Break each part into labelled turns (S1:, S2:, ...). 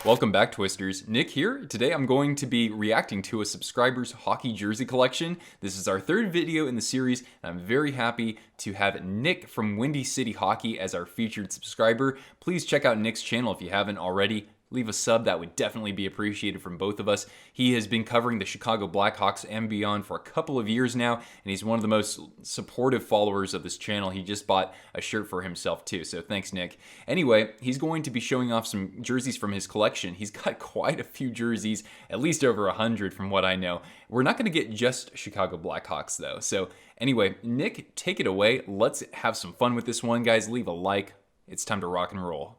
S1: Welcome back, Twisters. Nick here. Today I'm going to be reacting to a subscriber's hockey jersey collection. This is our third video in the series, and I'm very happy to have Nick from City Hawkey as our featured subscriber. Please check out Nick's channel if you haven't already. Leave a sub, that would definitely be appreciated from both of us. He has been covering the Chicago Blackhawks and beyond for a couple of years now, and he's one of the most supportive followers of this channel. He just bought a shirt for himself too, so thanks, Nick. Anyway, he's going to be showing off some jerseys from his collection. He's got quite a few jerseys, at least over 100 from what I know. We're not going to get just Chicago Blackhawks though. So anyway, Nick, take it away. Let's have some fun with this one, guys. Leave a like. It's time to rock and roll.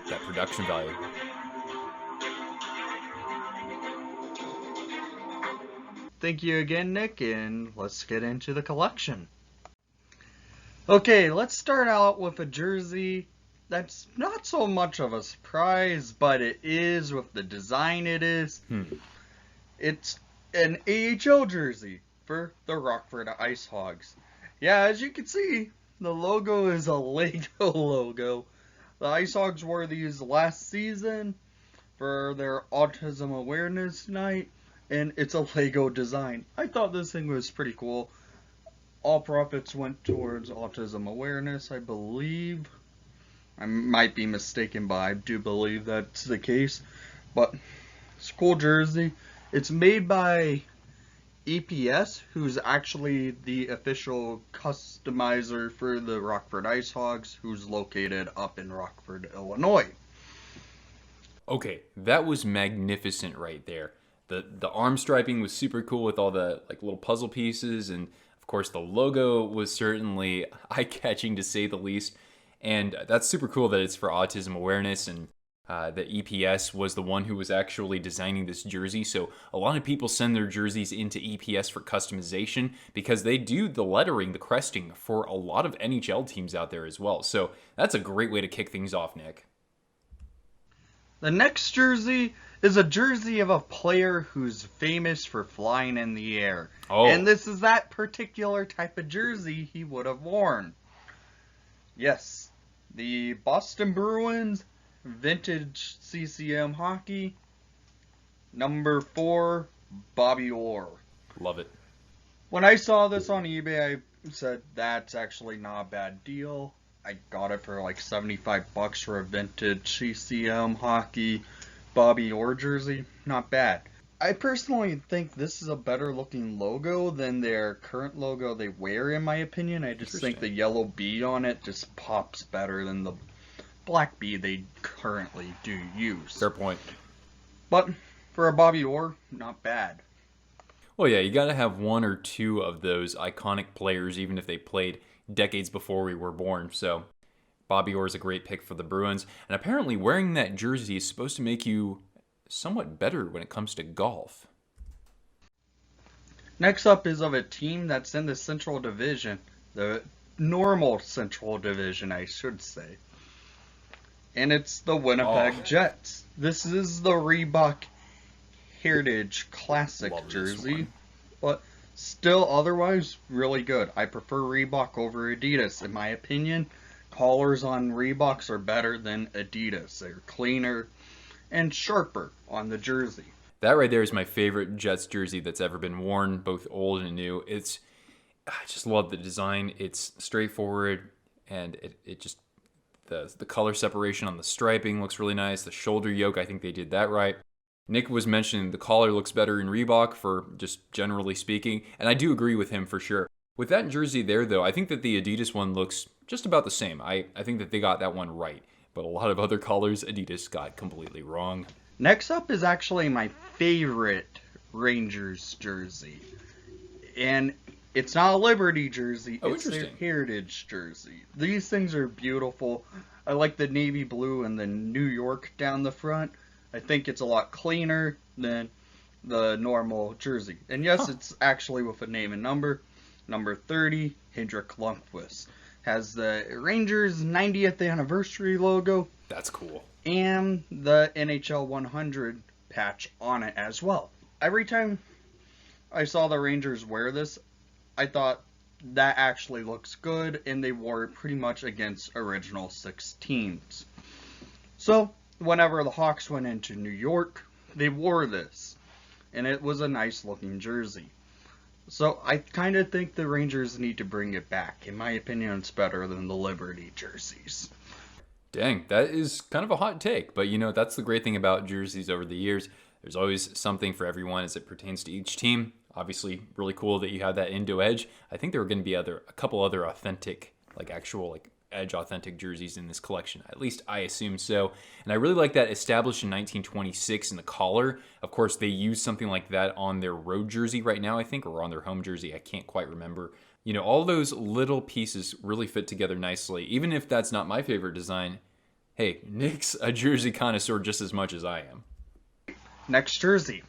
S1: That production value.
S2: Thank you again, Nick, and let's get into the collection. Okay, let's start out with a jersey that's not so much of a surprise, but it is with the design it is. It's an AHL jersey for the Rockford Ice Hogs. Yeah, as you can see, the logo is a Lego logo. The Ice Hogs wore these last season for their Autism Awareness Night, and it's a Lego design. I thought this thing was pretty cool. All profits went towards autism awareness, I believe. I might be mistaken, but I do believe that's the case. But it's a cool jersey. It's made by EPS, who's actually the official customizer for the Rockford Ice Hogs, who's located up in Rockford, Illinois.
S1: Okay, that was magnificent right there. The arm striping was super cool with all the like little puzzle pieces, and of course the logo was certainly eye-catching to say the least. And that's super cool that it's for autism awareness, and the EPS was the one who was actually designing this jersey. So a lot of people send their jerseys into EPS for customization because they do the lettering, the cresting for a lot of NHL teams out there as well. So that's a great way to kick things off, Nick.
S2: The next jersey is a jersey of a player who's famous for flying in the air.
S1: Oh.
S2: And this is that particular type of jersey he would have worn. Yes, the Boston Bruins Vintage CCM Hockey, number 4, Bobby Orr.
S1: Love it.
S2: When I saw this on eBay, I said, that's actually not a bad deal. I got it for like $75 for a vintage CCM Hockey Bobby Orr jersey. Not bad. I personally think this is a better looking logo than their current logo they wear, in my opinion. I just think the yellow bee on it just pops better than the black bee they currently do use.
S1: Fair point.
S2: But for a Bobby Orr, not bad.
S1: Well, yeah, you got to have one or two of those iconic players, even if they played decades before we were born. So Bobby Orr is a great pick for the Bruins. And apparently wearing that jersey is supposed to make you somewhat better when it comes to golf.
S2: Next up is of a team that's in the Central Division. The normal Central Division, I should say. And it's the Winnipeg Jets. This is the Reebok Heritage Classic jersey, but still otherwise really good. I prefer Reebok over Adidas, in my opinion. Collars on Reeboks are better than Adidas. They're cleaner and sharper on the jersey.
S1: That right there is my favorite Jets jersey that's ever been worn, both old and new. I just love the design. It's straightforward, and it just the color separation on the striping looks really nice. The shoulder yoke, I think they did that right. Nick was mentioning the collar looks better in Reebok, for just generally speaking, and I do agree with him for sure. With that jersey there, though, I think that the Adidas one looks just about the same. I think that they got that one right, but a lot of other colors Adidas got completely wrong.
S2: Next up is actually my favorite Rangers jersey, and it's not a Liberty jersey, it's their Heritage jersey. These things are beautiful. I like the navy blue and the New York down the front. I think it's a lot cleaner than the normal jersey. And yes, it's actually with a name and number. Number 30, Hendrik Lundqvist. Has the Rangers 90th anniversary logo.
S1: That's cool.
S2: And the NHL 100 patch on it as well. Every time I saw the Rangers wear this, I thought that actually looks good, and they wore it pretty much against original 6 teams. So, whenever the Hawks went into New York, they wore this, and it was a nice looking jersey. So, I kind of think the Rangers need to bring it back. In my opinion, it's better than the Liberty jerseys.
S1: Dang, that is kind of a hot take, but that's the great thing about jerseys over the years. There's always something for everyone as it pertains to each team. Obviously, really cool that you have that Indo Edge. I think there are going to be a couple other authentic, actual Edge authentic jerseys in this collection. At least I assume so. And I really like that established in 1926 in the collar. Of course, they use something like that on their road jersey right now, I think, or on their home jersey. I can't quite remember. All those little pieces really fit together nicely. Even if that's not my favorite design, hey, Nick's a jersey connoisseur just as much as I am.
S2: Next jersey.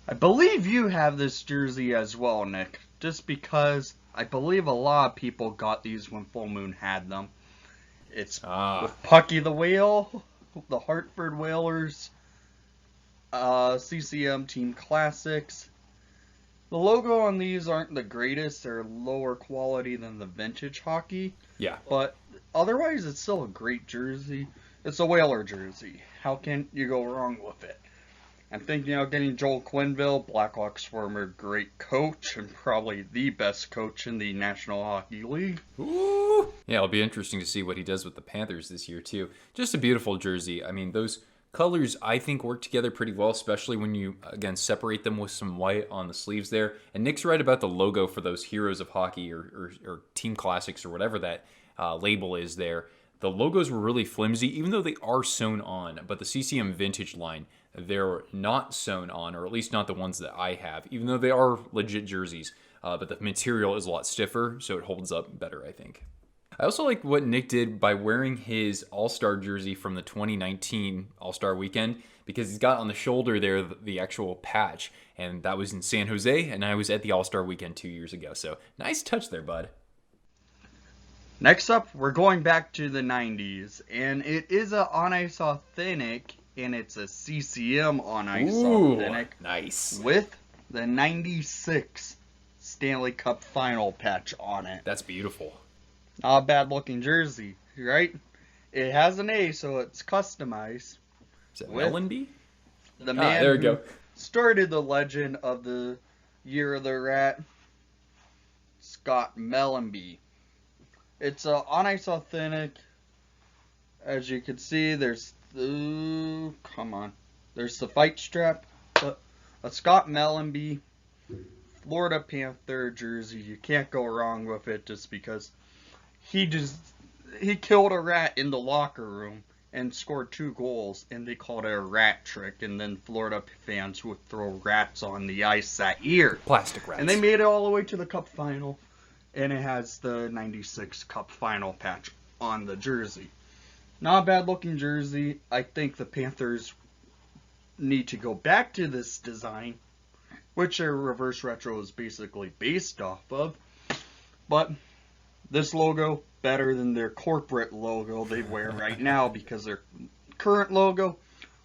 S2: I believe you have this jersey as well, Nick, just because I believe a lot of people got these when Full Moon had them. It's with Pucky the Whale, the Hartford Whalers, CCM Team Classics. The logo on these aren't the greatest. They're lower quality than the vintage hockey.
S1: Yeah.
S2: But otherwise, it's still a great jersey. It's a Whaler jersey. How can you go wrong with it? I'm thinking of getting Joel Quenneville, Blackhawks former great coach, and probably the best coach in the National Hockey League.
S1: Ooh. Yeah, it'll be interesting to see what he does with the Panthers this year, too. Just a beautiful jersey. I mean, those colors, I think, work together pretty well, especially when you, again, separate them with some white on the sleeves there. And Nick's right about the logo for those Heroes of Hockey or Team Classics or whatever that label is there. The logos were really flimsy, even though they are sewn on. But the CCM Vintage line, they're not sewn on, or at least not the ones that I have, even though they are legit jerseys. But the material is a lot stiffer, so it holds up better, I think. I also like what Nick did by wearing his All-Star jersey from the 2019 All-Star Weekend, because he's got on the shoulder there the actual patch, and that was in San Jose, and I was at the All-Star Weekend 2 years ago. So nice touch there, bud.
S2: Next up, we're going back to the 90s, and it is a on-ice authentic, and it's a CCM on-ice authentic.
S1: Nice.
S2: With the 96 Stanley Cup final patch on it.
S1: That's beautiful.
S2: Not a bad looking jersey, right? It has an A, so it's customized.
S1: Is it Mellenby?
S2: The man
S1: there we go.
S2: Started the legend of the Year of the Rat, Scott Mellenby. It's a on-ice authentic. As you can see, there's the there's the fight strap. A Scott Mellenby Florida Panther jersey. You can't go wrong with it just because he killed a rat in the locker room and scored 2 goals, and they called it a rat trick, and then Florida fans would throw rats on the ice that year.
S1: Plastic rats.
S2: And they made it all the way to the Cup final. And it has the 96 Cup final patch on the jersey. Not a bad looking jersey. I think the Panthers need to go back to this design, which their reverse retro is basically based off of. But this logo, better than their corporate logo they wear right now, because their current logo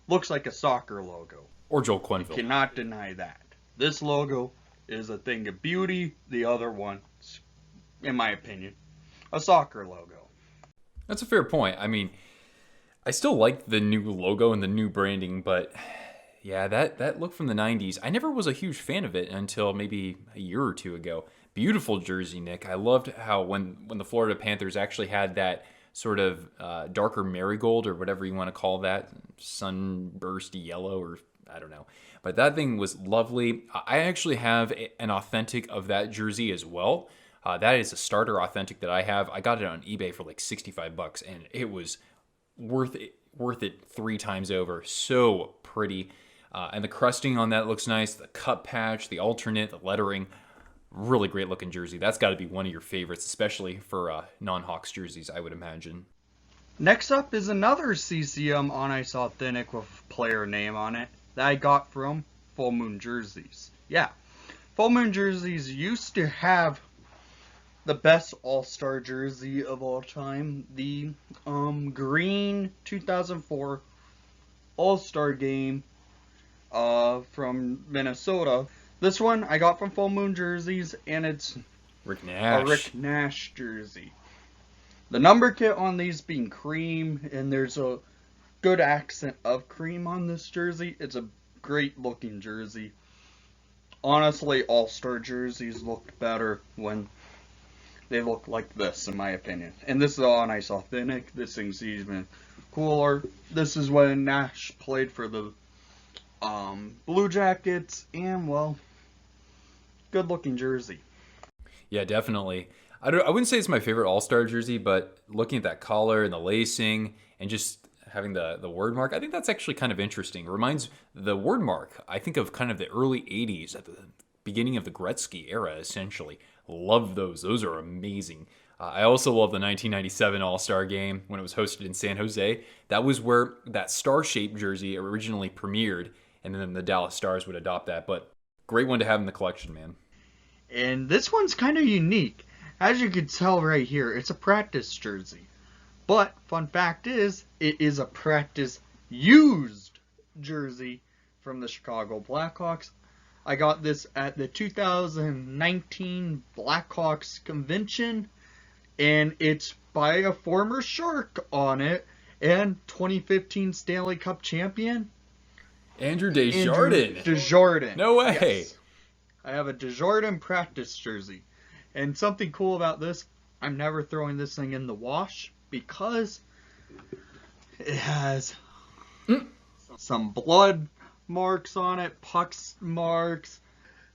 S2: looks like a soccer logo.
S1: Or Joel Quenneville.
S2: You cannot deny that. This logo is a thing of beauty. The other one, in my opinion, a soccer logo.
S1: That's a fair point. I mean, I still like the new logo and the new branding, but yeah, that look from the 90s, I never was a huge fan of it until maybe a year or 2 ago. Beautiful jersey, Nick. I loved how when the Florida Panthers actually had that sort of darker marigold, or whatever you want to call that, sunburst yellow, or I don't know. But that thing was lovely. I actually have an authentic of that jersey as well. That is a starter authentic that I have. I got it on eBay for like $65, and it was worth it 3 times over. So pretty. And the crusting on that looks nice. The cup patch, the alternate, the lettering. Really great looking jersey. That's got to be one of your favorites, especially for non-Hawks jerseys, I would imagine.
S2: Next up is another CCM on-ice authentic with player name on it that I got from Full Moon Jerseys. Yeah, Full Moon Jerseys used to have the best all-star jersey of all time, the green 2004 all-star game from Minnesota. This one I got from Full Moon Jerseys, and it's
S1: Rick
S2: a
S1: Nash.
S2: Rick Nash jersey. The number kit on these being cream, and there's a good accent of cream on this jersey. It's a great looking jersey. Honestly, all-star jerseys looked better when they look like this, in my opinion. And this is all nice authentic. This thing's even cooler. This is when Nash played for the Blue Jackets, and well, good looking jersey.
S1: Yeah, definitely. I wouldn't say it's my favorite All-Star jersey, but looking at that collar and the lacing and just having the word mark, I think that's actually kind of interesting. It reminds the word mark, I think of kind of the early 80s at the beginning of the Gretzky era, essentially. Love those. Those are amazing. I also love the 1997 All-Star game when it was hosted in San Jose. That was where that star-shaped jersey originally premiered, and then the Dallas Stars would adopt that. But great one to have in the collection, man.
S2: And this one's kind of unique. As you can tell right here, it's a practice jersey. But, fun fact is, it is a practice used jersey from the Chicago Blackhawks. I got this at the 2019 Blackhawks convention, and it's by a former Shark on it, and 2015 Stanley Cup champion,
S1: Andrew Desjardins.
S2: Desjardins.
S1: No way.
S2: Yes. I have a Desjardins practice jersey. And something cool about this, I'm never throwing this thing in the wash because it has some blood marks on it, pucks marks.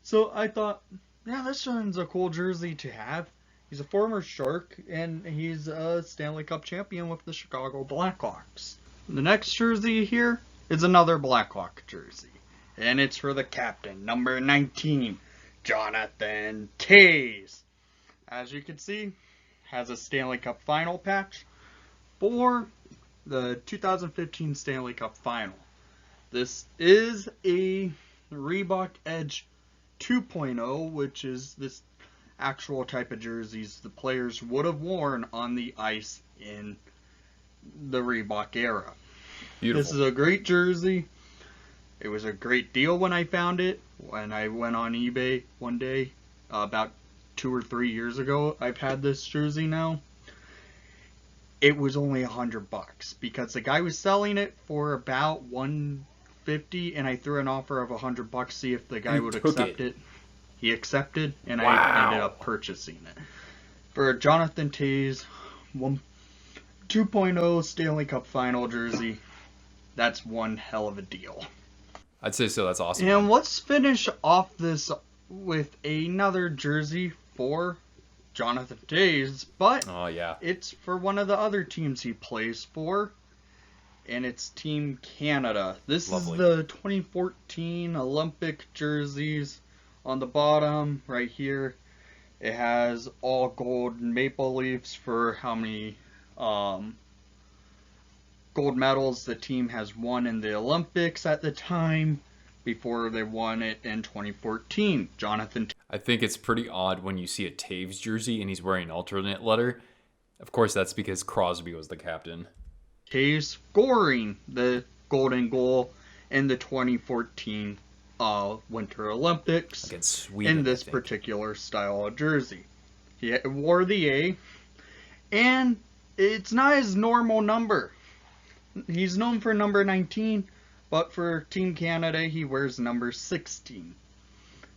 S2: So I thought, yeah, this one's a cool jersey to have. He's a former Shark, and he's a Stanley Cup champion with the Chicago Blackhawks. The next jersey here is another Blackhawk jersey. And it's for the captain, number 19, Jonathan Toews. As you can see, has a Stanley Cup final patch for the 2015 Stanley Cup final. This is a Reebok Edge 2.0, which is this actual type of jerseys the players would have worn on the ice in the Reebok era.
S1: Beautiful.
S2: This is a great jersey. It was a great deal when I found it. When I went on eBay one day, about 2 or 3 years ago, I've had this jersey now. It was only $100 because the guy was selling it for about $150, and I threw an offer of $100 see if the guy would accept it. He accepted, and I ended up purchasing it for Jonathan Toews 2.0 Stanley Cup final jersey. That's one hell of a deal.
S1: I'd say so. That's awesome.
S2: And let's finish off this with another jersey for Jonathan Toews, but it's for one of the other teams he plays for, and it's Team Canada. This is the 2014 Olympic jerseys. On the bottom, right here, it has all gold maple leafs for how many gold medals the team has won in the Olympics at the time before they won it in 2014.
S1: I think it's pretty odd when you see a Toews jersey and he's wearing an alternate letter. Of course, that's because Crosby was the captain.
S2: Toews scoring the golden goal in the 2014 Winter Olympics
S1: against Sweden,
S2: in this particular style of jersey. He wore the A, and it's not his normal number. He's known for number 19, but for Team Canada, he wears number 16.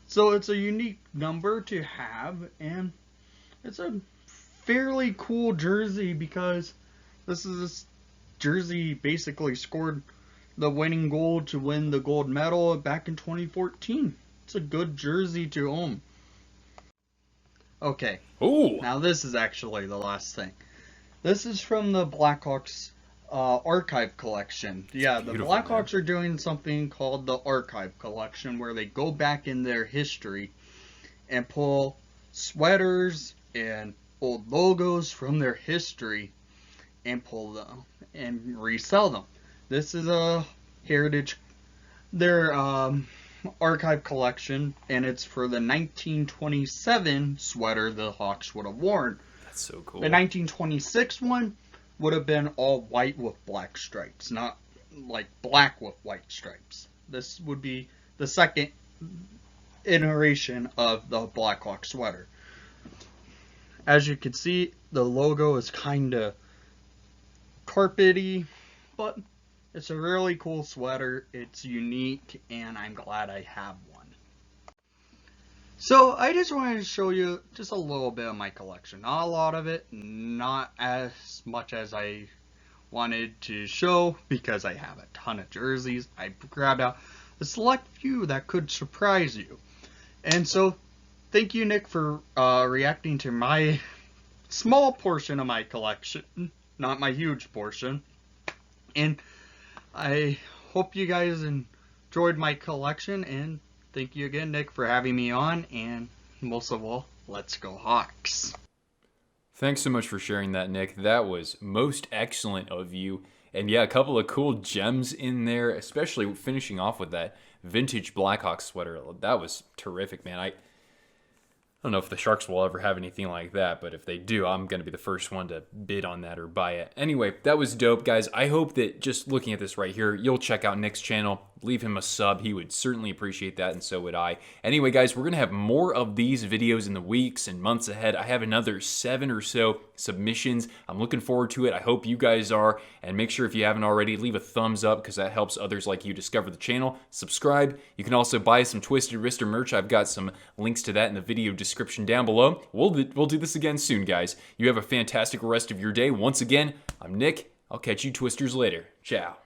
S2: So it's a unique number to have, and it's a fairly cool jersey because this jersey basically scored the winning goal to win the gold medal back in 2014. It's a good jersey to own. Okay.
S1: Ooh.
S2: Now this is actually the last thing. This is from the Blackhawks archive collection. Yeah, the Blackhawks are doing something called the archive collection where they go back in their history and pull sweaters and old logos from their history and pull them and resell them. This is a their archive collection, and it's for the 1927 sweater the Hawks would have worn.
S1: That's so cool.
S2: The 1926 one would have been all white with black stripes, not like black with white stripes. This would be the second iteration of the Blackhawk sweater. As you can see, the logo is kind of carpety, but it's a really cool sweater. It's unique, and I'm glad I have one. So I just wanted to show you just a little bit of my collection. Not a lot of it, not as much as I wanted to show because I have a ton of jerseys. I grabbed out a select few that could surprise you. And so thank you, Nick, for reacting to my small portion of my collection, not my huge portion. And I hope you guys enjoyed my collection, and thank you again, Nick, for having me on, and most of all, let's go Hawks.
S1: Thanks so much for sharing that, Nick. That was most excellent of you. And yeah, a couple of cool gems in there, especially finishing off with that vintage Blackhawks sweater. That was terrific, man. I don't know if the Sharks will ever have anything like that, but if they do, I'm going to be the first one to bid on that or buy it. Anyway, that was dope, guys. I hope that just looking at this right here, you'll check out Nick's channel. Leave him a sub. He would certainly appreciate that, and so would I. Anyway, guys, we're going to have more of these videos in the weeks and months ahead. I have another 7 or so submissions. I'm looking forward to it. I hope you guys are. And make sure if you haven't already, leave a thumbs up because that helps others like you discover the channel. Subscribe. You can also buy some Twisted Wrister merch. I've got some links to that in the video description down below. We'll do this again soon, guys. You have a fantastic rest of your day. Once again, I'm Nick. I'll catch you Twisters later. Ciao.